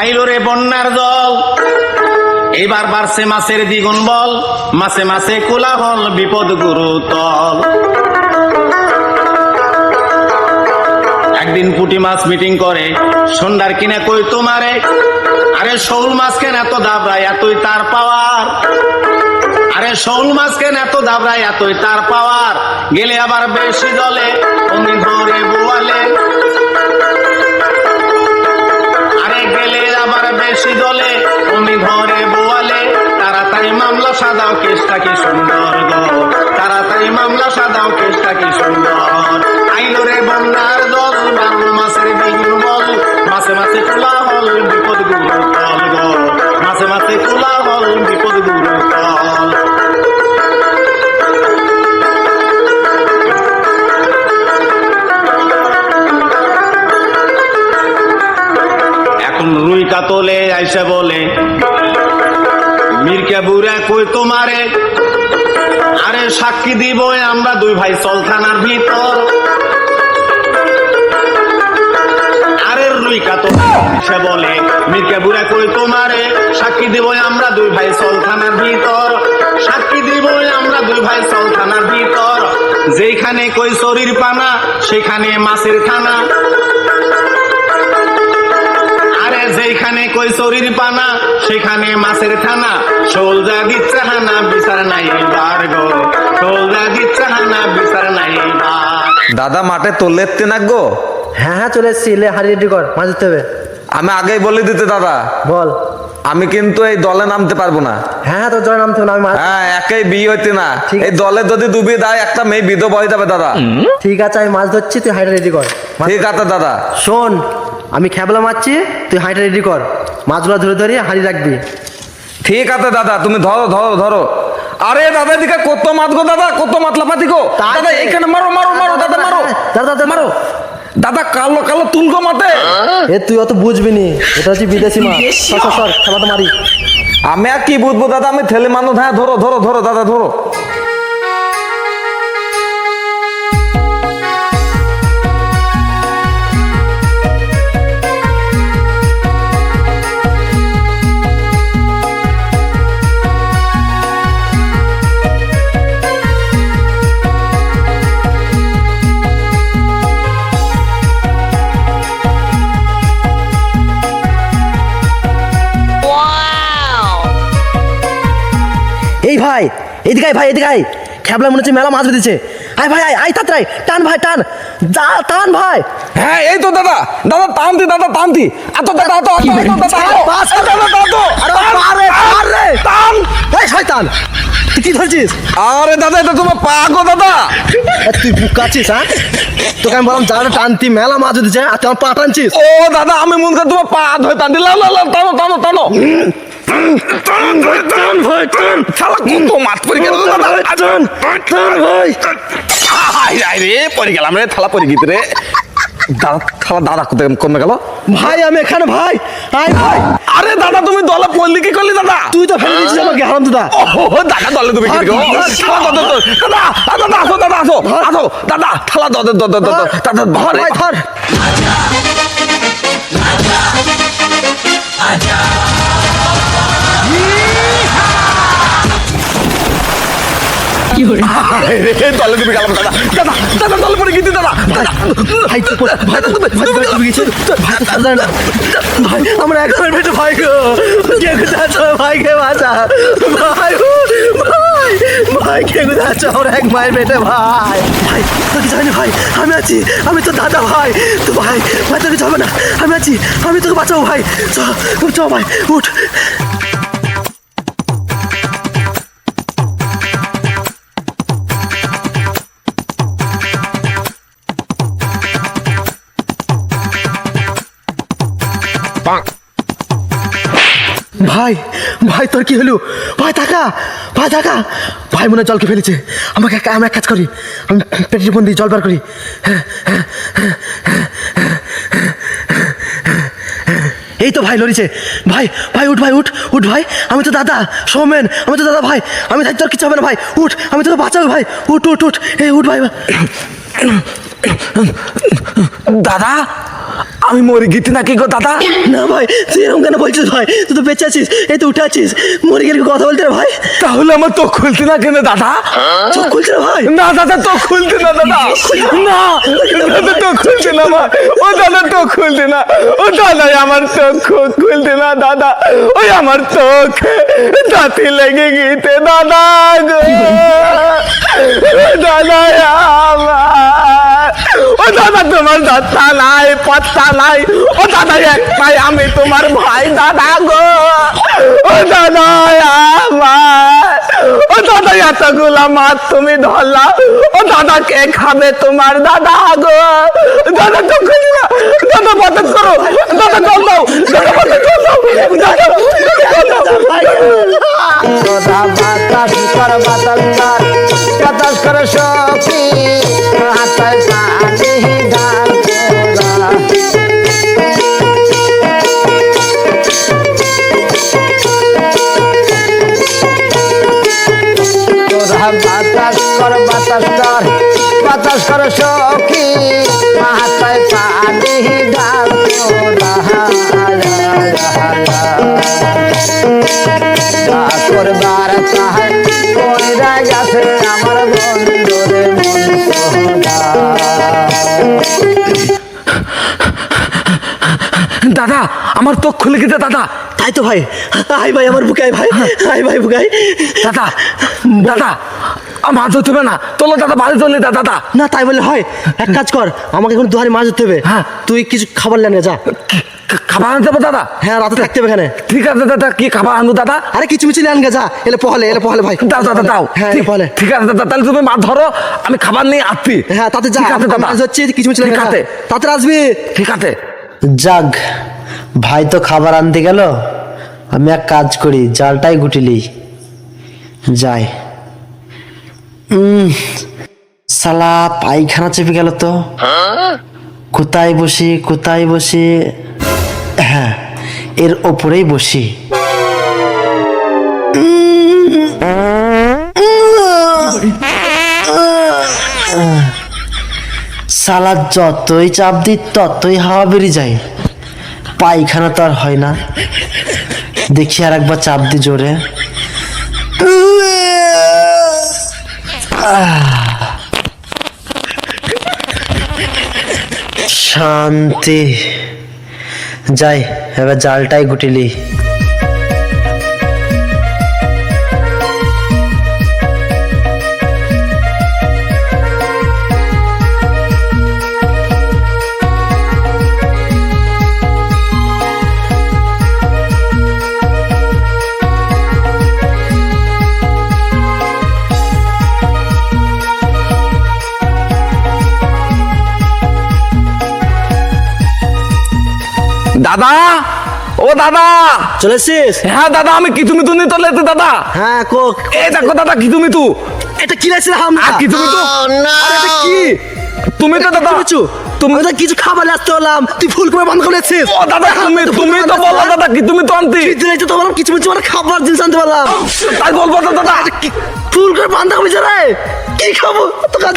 আইলো রে বন্যার জল, এবার বাড়ছে মাছের দ্বিগুণ বল, মাছে মাছে কোলাহল বিপদ গুরুতল। একদিন পুঁটি মাছ মিটিং করে, সন্ধ্যার কিনা কই তোমারে, আরে শোল মাছ কেন এত দাবড়ায় এতই তার পাওয়ার, আরে শোল মাছ কেন এত দাবড়ায় এতই তার পাওয়ার, গেলে আবার বেশি জলে অমনি ধরে বোয়ালে, আরে গেলে আবার বেশি জলে অমনি ধরে বোয়ালে, তাড়াতাড়ি মামলা সাদাও কেসটা কি সুন্দর গো, তাড়াতাড়ি মামলা সাদাও কেসটা কি সুন্দর। আইলো রে বন্যার জল, বাংলা মাছের দ্বিগুণ বল, মাছে মাছে কোলাহল বিপদ গুরুতল গো, মাছে মাছে কোলাহল বিপদ গুরুতল। এখন রুই কাতলে আইসা বলে, মির্কা বুড়া কই তোমারে, আরে সাক্ষী দিব আমরা দুই ভাই চল থানার ভিতর, আরে রুই কাতলে আইসা বলে, মির্কা বুড়া কই তোমারে, সাক্ষী দিব আমরা দুই ভাই চল থানার ভিতর, সাক্ষী দিব আমরা দুই ভাই চল থানার ভিতর, যেখানে কই শরীর পানা সেখানে মাছের থানা, আরে যেখানে কই শরীর পানা সেখানে মাছের থানা, সোলজা দিচ্ছে হানা বিচার নাই বার গো, সোলজা দিচ্ছে হানা বিচার নাই বার। দাদা মাঠে তোলে না গো? হ্যাঁ চলে এসছি, হাড়ি রেডি কর, মাছ ধরতে হবে। আমি আগেই বলে দিতে দাদা, বল। আমি কিন্তু এই দলে নামতে পারবো না। হ্যাঁ তোর জয় নামতে হবে না, আমি মাছ। হ্যাঁ একাই বিয়ে হইতে না, ঠিক এই দলে যদি ডুবি দেয় একটা মেয়ে বিধবা হয়ে যাবে দাদা। ঠিক আছে আমি মাছ ধরছি, তুই হাঁড়ি রেডি কর। ঠিক আছে দাদা। শোন, আমি খেবলা মারছি, তুই হাঁড়ি রেডি কর, মাছগুলো ধরে ধরে হাঁড়ি রাখবি। ঠিক আছে দাদা, তুমি ধরো ধরো ধরো। আরে দাদা দিকে কত মাছ গো দাদা, কত মাতলা পাতি গো দাদা, এখানে মারো মারো মারো দাদা, মারো দাদা মারো দাদা, কালো কালো তুলগো মাঠে। এ তুই অত বুঝবি নি, এটা হচ্ছে বিদেশি মাছ। সর সর সর, খেলাতে মারি। আমি আর কি বুঝবো দাদা, আমি ছেলে মানুষ। হ্যাঁ ধরো ধরো ধরো দাদা ধরো। এই ভাই এদিকে আয়, ভাই এদিকে আয়, খেবলা মনে হচ্ছে মেলা মাছ বেঁধেছে। আয় ভাই আয়, আয় তাড়াতাড়ি টান ভাই টান, যা টান ভাই। হ্যাঁ এই তো দাদা, দাদা টানতি দাদা টানতি, এত দাদা এত টান। এই শয়তান, তুই কি ধরছিস? আরে দাদা এটা তোমার পা গো দাদা। তুই বুকাচ্ছিস? হ্যাঁ তোকে আমি বললাম যারা টানতি মেলা মাছ বেঁধেছে, আর তুই আমার পা টানছিস। ও দাদা আমি মন করে তোমার পা ধরে টানতি, লাও লাও লাও, টানো টানো টানো। শালা কত মাছ পড়ে গেল দাদা, রে পড়ে গেলাম রে, থালা পড়ে গিয়ে রে দাদা, থালা দাদা কোথায় কমে গেল? ভাই আমি এখানে ভাই, আয় ভাই। আরে দাদা তুমি দলে পড়লি কি করলি দাদা? তুই তো ফেলে দিচ্ছিস আমাকে, হারাম দাদা। ও দাদা দলে তুমি কি দাদা দাদা আসো দাদা আসো আসো দাদা, থালা দাদা দাদা দাদা দাদা ধর ভাই ধর। দলে তুমি গেলাম দাদা, দাদা দাদা দলে পড়ে গিয়ে দাদা, ভাই চুপ কর, ভাই ভাই তুমি গেছিস ভাই, ভাই আমরা এখন বেটে ভাই গো, কে কোথায় আছো ভাই, কে বাঁচা ভাই, ভাই ভাই কে কোথায় আছো, আমরা এক মায়ের বেটে ভাই। ভাই তোর কিছু হয়নি ভাই, আমি আছি, আমি তো দাদা ভাই, তো ভাই ভাই তোর কিছু হবে না, আমি আছি, আমি তোকে বাঁচাবো ভাই। চ ভাই উঠ। ভাই ভাই তোর কি হলো ভাই, টাকা ভাই টাকা ভাই, মনে হয় জলকে ফেলেছে আমাকে। আমি এক কাজ করি, আমি পেটের ফোন দিয়ে জল বার করি। এই তো ভাই লড়িছে। ভাই ভাই উঠ, ভাই উঠ উঠ ভাই, আমি তো দাদা সৌমেন, আমি তো দাদা ভাই, আমি থাকি তোর কিছু হবে না ভাই, উঠ আমি তোকে বাঁচাবো ভাই, উঠ উঠ উঠ, এই উঠ ভাই। দাদা আমি মরে গেছি নাকি গো দাদা? না ভাই, তুই এরকম কেন বলছিস ভাই? তুই তো বেঁচে আছিস, এই তো উঠে আছিস, মরে গেলে কথা বলতে রে ভাই। তাহলে আমার তো খুলতে না কেন দাদা? চোখ খুলছে রে ভাই। না দাদা, তো খুলতে না দাদা, না দাদা, তো খুলতে না ভাই। ও দাদা, তো খুলতে না। ও দাদা, আমার চোখ খুলতে না দাদা। ওই আমার চোখ দাঁতে লেগে গেছে দাদা গো। ও দাদা আমার, ও দাদা তোমার দাঁতা নাই, পত্তা নাই। ও দাদা একটাই আমি তোমার ভাই দাদা গো। ও দাদা আমার, ও দাদা এতগুলা মাছ তুমি ধরলা। ও দাদা কে খাবে তোমার দাদা গো? দাদা তো খুঁজি না দাদা, মদত করো দাদা, কল দাও দাদা, মদত কল দাও দাদা, কল দাও। তোরা বাতাস কর বাতাস কর বাতাস কর সখী হাতায় পানি ডাল তোরা তোরা বাতাস কর বাতাস কর বাতাস কর সখী হাতায় পানি ডাল তোরা করবার চাহায় কইরা গেছে আমার বন্ধুরে মন সোহরা। দাদা আমার তো খুলে গেছে দাদা। তাই তো ভাই, আই ভাই আমার বুকে আয় ভাই, আই ভাই বুকে আয়। দাদা দাদা, মাছ ধরতে হবে না, তোলো দাদা, বাড়ি চলে দাদা। দাদা না তাই বলে হয়, এক কাজ কর, আমাকে এখন দুহারি মাছ ধরতে হবে। হ্যাঁ। তুই কিছু খাবার লেনে যা। খাবার আনতে হবে দাদা? হ্যাঁ, রাতে থাকতে হবে এখানে। ঠিক আছে দাদা, কি খাবার আনবো দাদা? আরে কিছু মিছিল আনগে যা, এলে পহলে ভাই। দাও দাদা, দাও। হ্যাঁ পহলে। ঠিক আছে দাদা, তাহলে তুমি মাছ ধরো, আমি খাবার নিয়ে আসছি। হ্যাঁ তাতে যা, ঠিক আছে দাদা, মাছ হচ্ছে কিছু মিছিল ঠিক আছে, তাতে আসবি। ঠিক আছে। যাক, ভাই তো খাবার আনতে গেল, আমি এক কাজ করি, জালটাই গুটিলি যাই। সালা পায়খানা চেপে গেল তো, কোথায় বসি? হ্যাঁ, এর ওপরেই বসি। সালা যতই চাপ দিই ততই হাওয়া বেরিয়ে যায়, পায়খানা তো আর হয় না। দেখি আর একবার চাপ দি জোরে। শান্তি। যাই, এবার জালটাই গুটিলি। দাদা, ও দাদা, চলে এসছিস? হ্যাঁ দাদা, আমি কিছু মিতু নিয়ে চলে এসেছি দাদা। হ্যাঁ কোক। এই দেখো দাদা, কিছু মিতু। এটা কি লাগছিলাম আমরা? আর কিছু মিতু। আরে এটা কি? তুমি তো দাদা, তুমি তো কিছু খাবার আসতে হলাম, তুই ফুল করে বন্ধ করে এসেছিস। ও দাদা, তুমি তো বললা দাদা, কি তুমি তো আনতি। তো তোমার কিছু মানে খাবার জিনিস আনতে পারলাম, তাই বলবো তো দাদা। ফুল করে বান্ধা করেছে রে, কি খাবো? তোকে